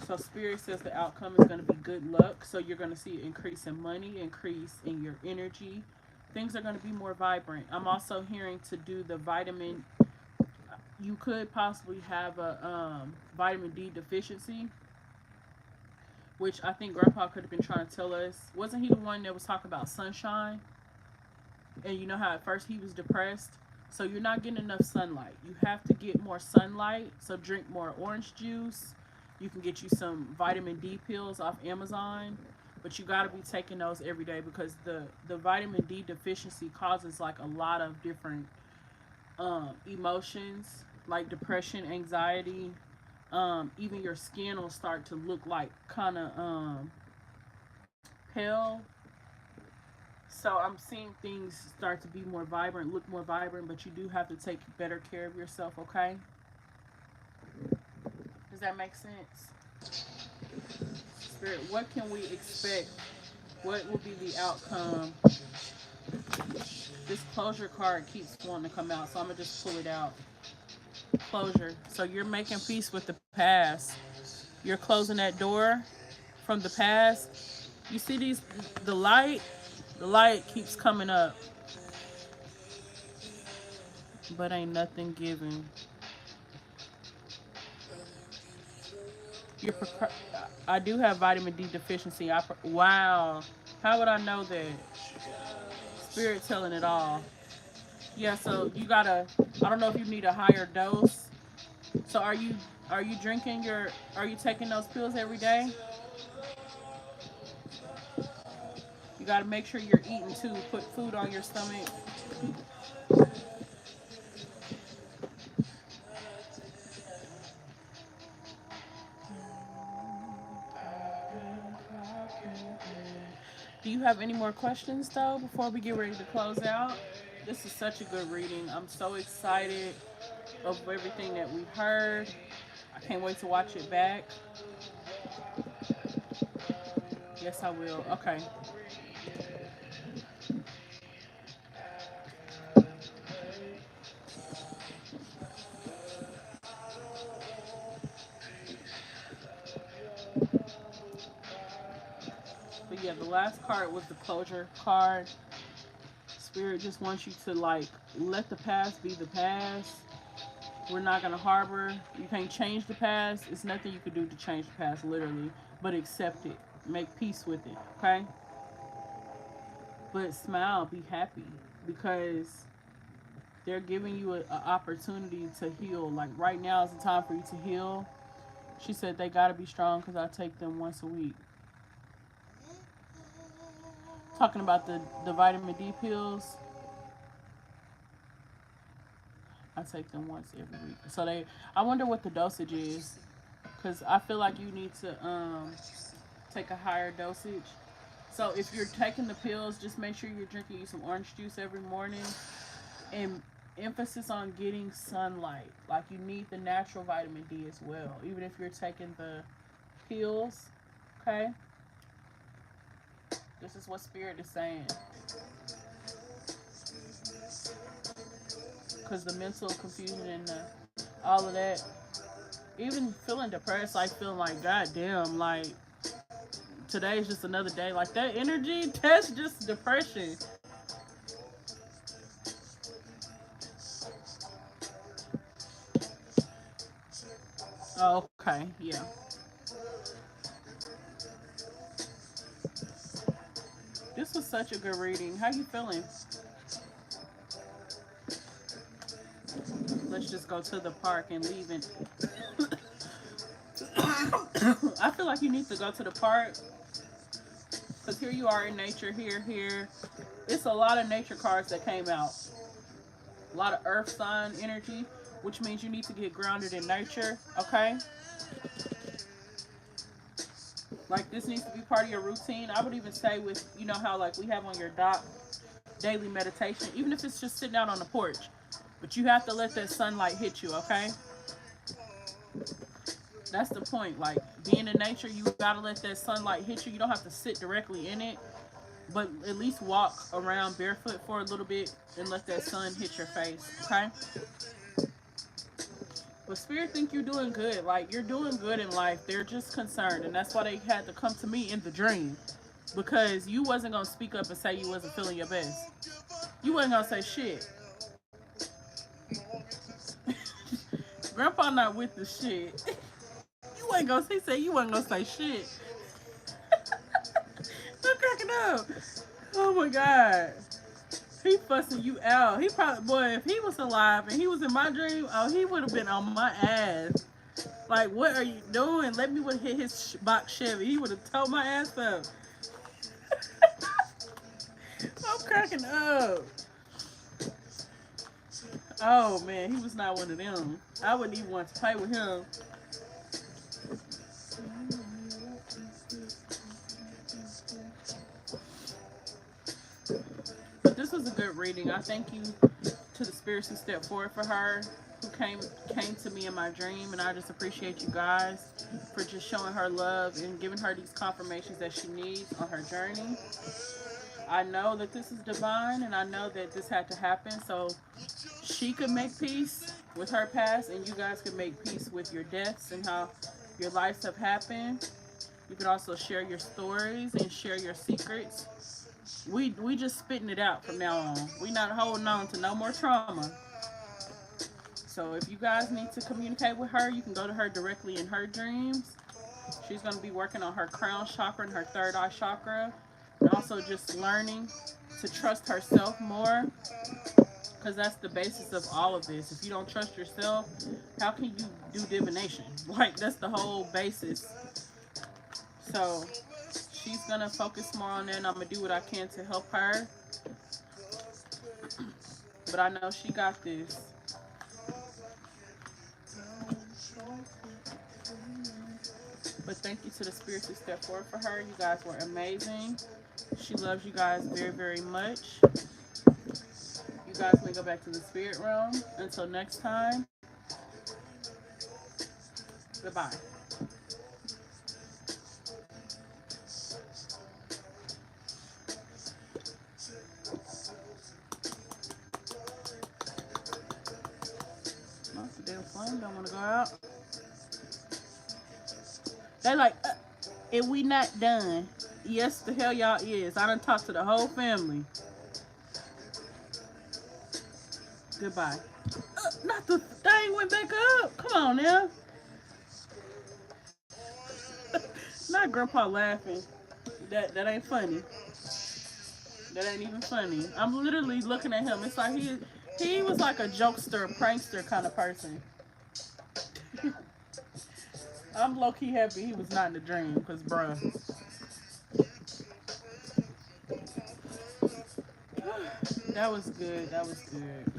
S2: So Spirit says the outcome is going to be good luck. So you're going to see increase in money, increase in your energy. Things are going to be more vibrant. I'm also hearing to do the vitamin. You could possibly have a vitamin D deficiency, which I think Grandpa could have been trying to tell us. Wasn't he the one that was talking about sunshine? And you know how at first he was depressed? So you're not getting enough sunlight. You have to get more sunlight. So drink more orange juice. You can get you some vitamin D pills off Amazon. But you got to be taking those every day because the vitamin D deficiency causes like a lot of different emotions like depression, anxiety. Even your skin will start to look like kind of pale. So I'm seeing things start to be more vibrant, look more vibrant, but you do have to take better care of yourself, okay? Does that make sense? Spirit, what can we expect? What will be the outcome? This closure card keeps wanting to come out, so I'm going to just pull it out. Closure. So you're making peace with the past. You're closing that door from the past. You see these, the light? The light keeps coming up, but ain't nothing given. You're I do have vitamin D deficiency. Wow. How would I know that? Spirit telling it all. Yeah, so you gotta. I don't know if you need a higher dose. So are you drinking your? Are you taking those pills every day? got to make sure you're eating too. Put food on your stomach. Do you have any more questions though before we get ready to close out? This is such a good reading. I'm so excited of everything that we heard. I can't wait to watch it back. Yes, I will. Okay. But yeah, the last card was the closure card. Spirit just wants you to like let the past be the past. We're not gonna harbor. You can't change the past. It's nothing you can do to change the past, literally. But accept it. Make peace with it. Okay? But smile, be happy. Because they're giving you an opportunity to heal. Like right now is the time for you to heal. She said they gotta be strong because I take them once a week. Talking about the vitamin D pills, I take them once every week. So I wonder what the dosage is, because I feel like you need to take a higher dosage. So if you're taking the pills, just make sure you're drinking you some orange juice every morning, and emphasis on getting sunlight. Like you need the natural vitamin D as well, even if you're taking the pills. Okay, this is what Spirit is saying. Because the mental confusion and all of that, even feeling depressed, like feeling like, God damn, like today's just another day. Like that energy, that's just depression. Oh, okay, yeah. This was such a good reading. How you feeling? Let's just go to the park and leave it. I feel like you need to go to the park because here you are in nature. Here. It's a lot of nature cards that came out. A lot of earth sign energy, which means you need to get grounded in nature. Okay. Like this needs to be part of your routine. I would even say with how like we have on your dock daily meditation, even if it's just sitting out on the porch, but you have to let that sunlight hit you. Okay. That's the point. Like being in nature, you gotta let that sunlight hit you. You don't have to sit directly in it, but at least walk around barefoot for a little bit and let that sun hit your face. Okay. But Spirit think you're doing good. Like you're doing good in life. They're just concerned, and that's why they had to come to me in the dream, because you wasn't gonna speak up and say you wasn't feeling your best. You wasn't gonna say shit. Grandpa not with the shit. You ain't gonna. He said you wasn't gonna say shit. I'm cracking up. Oh my god. He fussing you out. He probably, boy, if he was alive and he was in my dream, oh, he would have been on my ass. Like, what are you doing? Let me would hit his box Chevy. He would have towed my ass up. I'm cracking up. Oh man, he was not one of them. I wouldn't even want to play with him. But this was a good reading. I thank you to the spirits who stepped forward for her, who came to me in my dream, and I just appreciate you guys for just showing her love and giving her these confirmations that she needs on her journey. I know that this is divine, and I know that this had to happen so she could make peace with her past, and you guys could make peace with your deaths and how your lives have happened. You can also share your stories and share your secrets. We just spitting it out from now on. We not holding on to no more trauma. So if you guys need to communicate with her, you can go to her directly in her dreams. She's going to be working on her crown chakra and her third eye chakra, and also just learning to trust herself more, because that's the basis of all of this. If you don't trust yourself, how can you do divination? Like, that's the whole basis. So she's gonna focus more on that, and I'm gonna do what I can to help her. But I know she got this. But thank you to the spirits who stepped forward for her. You guys were amazing. She loves you guys very, very much. You guys may go back to the spirit realm. Until next time, goodbye. Oh, the damn flame don't want to go out. They like, and we not done. Yes, the hell y'all is. I done talked to the whole family. Goodbye. Not the thing went back up. Come on now. Not Grandpa laughing. That ain't funny. That ain't even funny. I'm literally looking at him. It's like he was like a jokester, prankster kind of person. I'm low key happy he was not in the dream, cause bruh. That was good. That was good.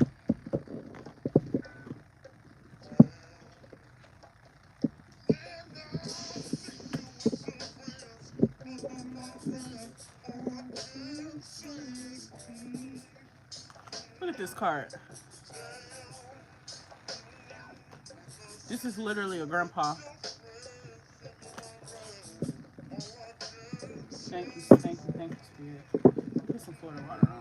S2: Look at this card. This is literally a grandpa. Thank you, thank you, thank you, Spirit. Put some Florida water on.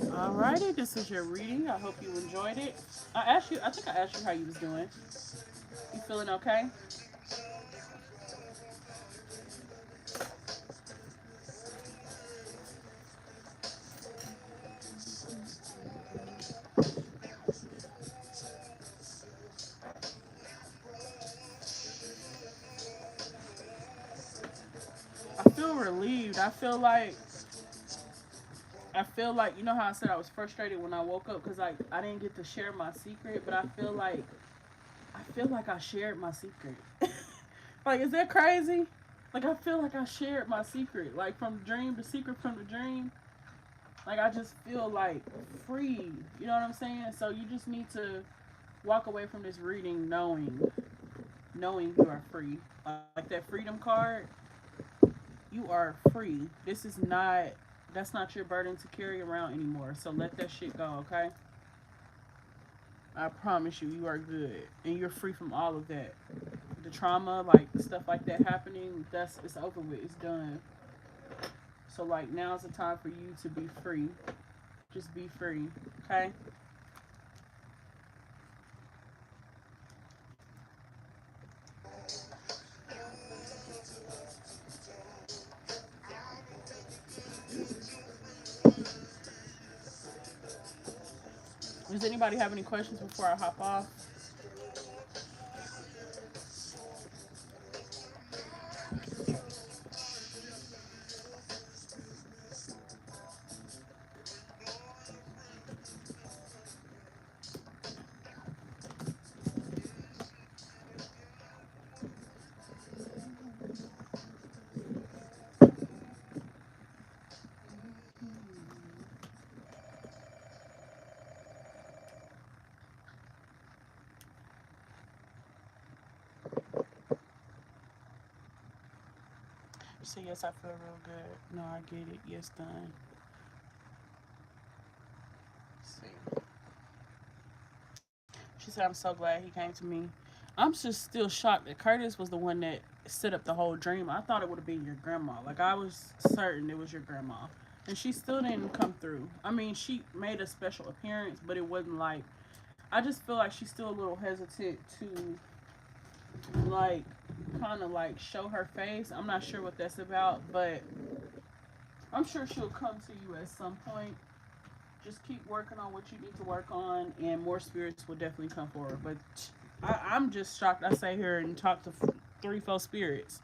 S2: Alrighty, this is your reading. I hope you enjoyed it. I think I asked you how you was doing. You feeling okay? I feel relieved. I feel like you know how I said I was frustrated when I woke up because I didn't get to share my secret, but I feel like I shared my secret. Like, is that crazy? Like, I feel like I shared my secret, like from the dream, the secret from the dream. Like, I just feel like free. You know what I'm saying? So you just need to walk away from this reading knowing you are free. Like that freedom card, you are free. That's not your burden to carry around anymore. So let that shit go, okay? I promise you, you are good. And you're free from all of that. The trauma, like stuff like that happening, it's over with. It's done. So like now's the time for you to be free. Just be free. Okay? Does anybody have any questions before I hop off? So yes, I feel real good. No, I get it. Yes, done. Let's see. She said, I'm so glad he came to me. I'm just still shocked that Curtis was the one that set up the whole dream. I thought it would have been your grandma. Like, I was certain it was your grandma. And she still didn't come through. I mean, she made a special appearance, but it wasn't like. I just feel like she's still a little hesitant to, like, kind of like show her face. I'm not sure what that's about, but I'm sure she'll come to you at some point. Just keep working on what you need to work on, and more spirits will definitely come forward. But I'm just shocked. I say here and talk to 3, 4 spirits.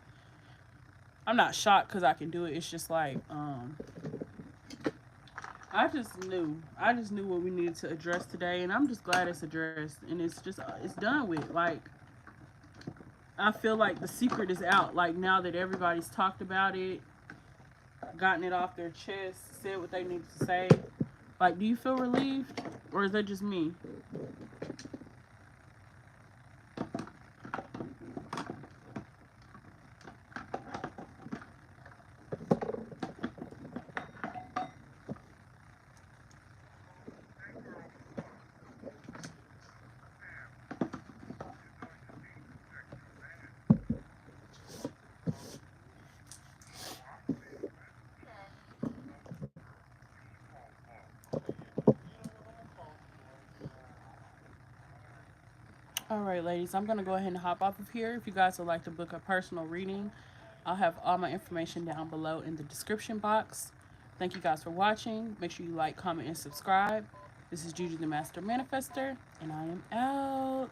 S2: I'm not shocked because I can do it. It's just like I just knew what we needed to address today, and I'm just glad it's addressed and it's done with. Like, I feel like the secret is out. Like, now that everybody's talked about it, gotten it off their chest, said what they needed to say. Like, do you feel relieved, or is that just me? All right, ladies, I'm gonna go ahead and hop off of here. If you guys would like to book a personal reading, I'll have all my information down below in the description box. Thank you guys for watching. Make sure you like, comment, and subscribe. This is Judy the Master Manifester, and I am out.